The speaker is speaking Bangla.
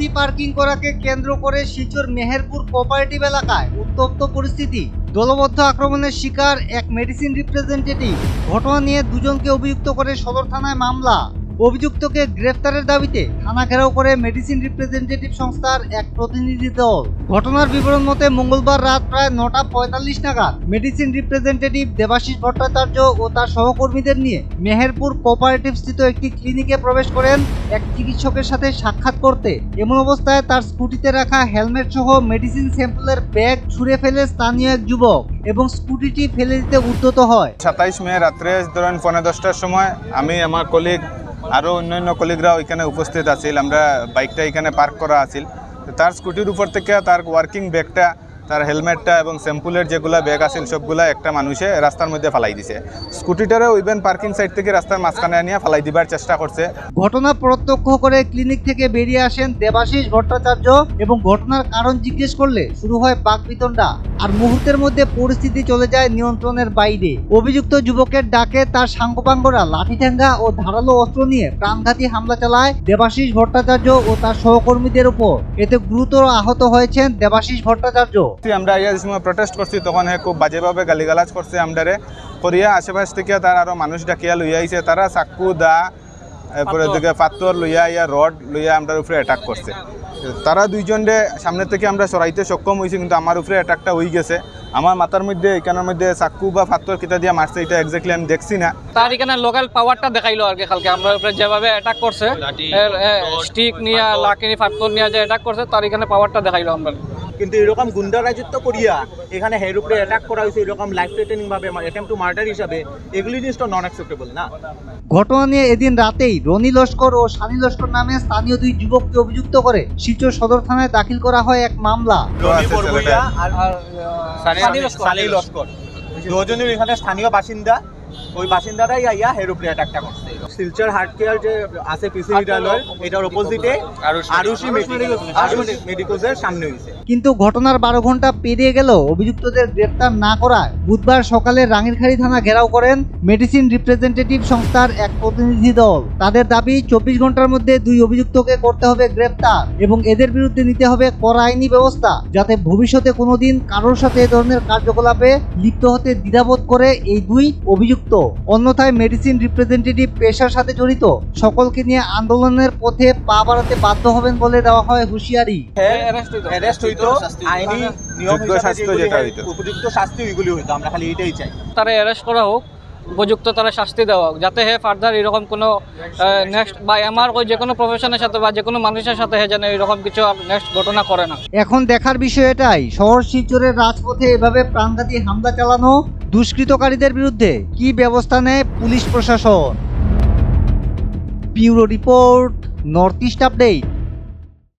গাড়ি পার্কিং করাকে কেন্দ্র করে শিলচর মেহেরপুর কোঅপারেটিভ এলাকায় উত্তপ্ত পরিস্থিতি। দলবদ্ধ আক্রমণের শিকার এক মেডিসিন রিপ্রেজেন্টেটিভ। ঘটনা নিয়ে দুজনকে অভিযুক্ত করে সদর থানায় মামলা। অভিযুক্তকে গ্রেফতারের দাবিতে থানা ঘেরাও করে মেডিসিন রিপ্রেজেন্টেটিভ সংস্থার এক প্রতিনিধি দল। ঘটনার বিবরণ মতে মঙ্গলবার রাত প্রায় 9:45 নাগাদ মেডিসিন রিপ্রেজেন্টেটিভ দেবাশিস ভট্টাচার্য ও তার সহকর্মীদের নিয়ে মেহেরপুর কোঅপারেটিভ স্থিত একটি ক্লিনিকে প্রবেশ করেন এক চিকিৎসকের সাথে সাক্ষাৎ করতে। এমন অবস্থায় তার স্কুটিতে রাখা হেলমেট সহ মেডিসিন স্যাম্পলের ব্যাগ ছুঁড়ে ফেলে স্থানীয় এক যুবক এবং স্কুটিটি ফেলে দিতে উদ্যত হয়। 27 মে রাত্রে ধরেন 10:15টার সময় আমি আমার কলিগ আরও অন্যান্য কলিগরাও এখানে উপস্থিত আছিল। আমরা বাইকটা এখানে পার্ক করা আছিল। তার স্কুটির উপর থেকে তার ওয়ার্কিং ব্যাগটা, তার হেলমেটটা এবং স্যাম্পুলের যেগুলো ব্যাগ আছিল সবগুলা একটা মানুষে রাস্তার মধ্যে ফালাই দিছে। স্কুটিটারও ইভেন পার্কিং সাইড থেকে রাস্তার মাঝখানে নিয়ে ফালাই দিবার চেষ্টা করছে। ঘটনা প্রত্যক্ষ করে ক্লিনিক থেকে বেরিয়ে আসেন দেবাশিস ভট্টাচার্য এবং ঘটনার কারণ জিজ্ঞেস করলে শুরু হয় বাকবিতণ্ডা। আর মুহূর্তের মধ্যে পরিস্থিতি চলে যায় নিয়ন্ত্রণের বাইরে। অভিযুক্ত যুবকের ডাকে তার সাঙ্গপাঙ্গরা লাঠিঠেঙ্গা ও ধারালো অস্ত্র নিয়ে প্রাণঘাতী হামলা চালায় দেবাশিস ভট্টাচার্য ও তার সহকর্মীদের উপর। এতে গুরুতর আহত হয়েছেন দেবাশিস ভট্টাচার্য। আমরা এই সময় প্রটেস্ট করছি, তখন খুব বাজেভাবে গালিগালাজ করছে আমরারে করিয়া। আশেপাশ থেকে তার আরও মানুষ ডাকিয়া লইয়া আইছে। তারা চাকু দা এরপরে দিকে পাথর লইয়া রড লইয়া আমরার উপরে অ্যাটাক করছে। তারা দুইজনে সামনে থেকে আমরা সরাইতে সক্ষম হয়েছি, কিন্তু আমার উপরে অ্যাটাকটা হয়ে গেছে। আমার মাথার মধ্যে এখানের মধ্যে চাকু বা পাথর কিতা দিয়া মারছে এটা এক্স্যাক্টলি আমি দেখছি না। তার এখানে লোকাল পাওয়ারটা দেখাইলো আর কি। কালকে আমরা উপরে যেভাবে অ্যাটাক করছে, স্টিক নিয়ে লাকিনি পাথর নিয়ে যে অ্যাটাক করছে, তার এখানে পাওয়ারটা দেখাইলো আমরা। কিন্তু এরকম গুন্ডা রাজত্ব করিয়া এখানে হের উপরে অ্যাটাক করা হয়েছে, এরকম লাইফ থ্রেটেনিং ভাবে অ্যাটেম্প টু মার্ডার হিসাবে, এগুলি জিনিসটা নন অ্যাকসেপ্টেবল না। ঘটনা নিয়ে এদিন রাতেই রনি লস্কর ও সানি লস্কর নামে স্থানীয় দুই যুবককে অভিযুক্ত করে শিলচর সদর থানায় দাখিল করা হয় এক মামলা। দুজনের এখানে স্থানীয় বাসিন্দা, ওই বাসিন্দারাই আইয়া হের উপরে অ্যাটাকটা করছে। শিলচর হার্ট কেয়ার যে আছে পিসি বিদ্যালয়, এটার অপোজিটে আরুষি মেডিকোজের সামনে হয়েছে। কিন্তু ঘটনার 12 ঘন্টা পেরিয়ে গেল অভিযুক্তদের গ্রেফতার না করায় বুধবার সকালে রাঙ্গিরখাড়ি থানা ঘেরাও করেন মেডিসিন রিপ্রেজেন্টেটিভ সংস্থার এক প্রতিনিধি দল। তাদের দাবি 24 ঘন্টার মধ্যে দুই অভিযুক্তকে করতে হবে গ্রেফতার এবং এদের বিরুদ্ধে নিতে হবে কড়া আইনি ব্যবস্থা, যাতে ভবিষ্যতে কোনোদিন কারোর সাথে এ ধরনের কার্যকলাপে লিপ্ত হতে দ্বিধাবোধ করে এই দুই অভিযুক্ত। অন্যথায় মেডিসিন রিপ্রেজেন্টেটিভ পেশার সাথে জড়িত সকলকে নিয়ে আন্দোলনের পথে পা বাড়াতে বাধ্য হবেন বলে দেওয়া হয় হুঁশিয়ারি। আইনি নিয়ম উপযুক্ত শাস্তি ওইগুলি হইতো, আমরা খালি এটাই চাই। তারা অ্যারেস্ট করা হোক, উপযুক্ত তারা শাস্তি দেওয়া হোক, যাতে হে ফার্দার এরকম কোনো নেক্সট বা আমার যে কোনো প্রফেশনের সাথে বা যে কোনো মানুষের সাথে হে যেন এরকম কিছু নেক্সট ঘটনা করে না। এখন দেখার বিষয় এটাই, শহর শিলচরের রাজপথে এভাবে প্রাণঘাতী হামলা চালানো দুষ্কৃতকারীদের বিরুদ্ধে কি ব্যবস্থা নেয় পুলিশ প্রশাসন। Bureau report, north east update.